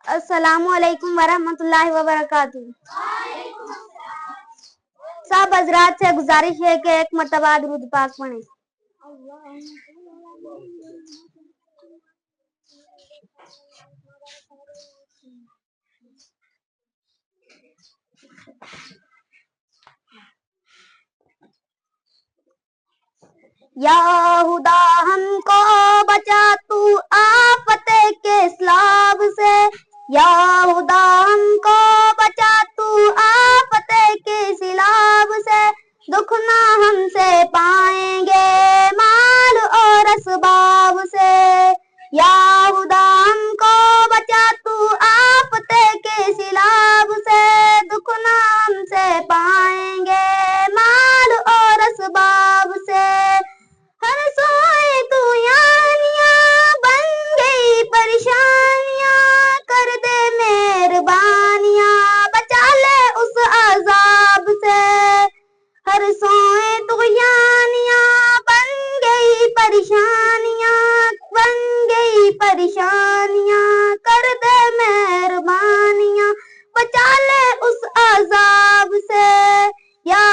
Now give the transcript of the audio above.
السلام علیکم ورحمۃ اللہ وبرکاتہ۔ سب حضرات سے گزارش ہے کہ ایک مرتبہ درود پاک پڑھیں۔ یا خدا ہم کو بچا تو آفت کے سیلاب سے، یا خدا ہم کو بچا تو آفت کے سیلاب سے، دکھ نہ ہم سے پائیں گے مال اور اسباب سے، یا خدا ہم کو بچا تو آفت کے سیلاب سے، دکھ نہ ہم سے پائیں گے مال اور اسباب سے، ہر سوئے تو یانیاں بن گئی پریشانیاں، کر دے مہربانیاں بچا لے اس عذاب سے، ہر سوئے تو یانیاں بن گئی پریشانیاں، بن گئی پریشانیاں، کر دے مہربانیاں بچا لے اس عذاب سے، یا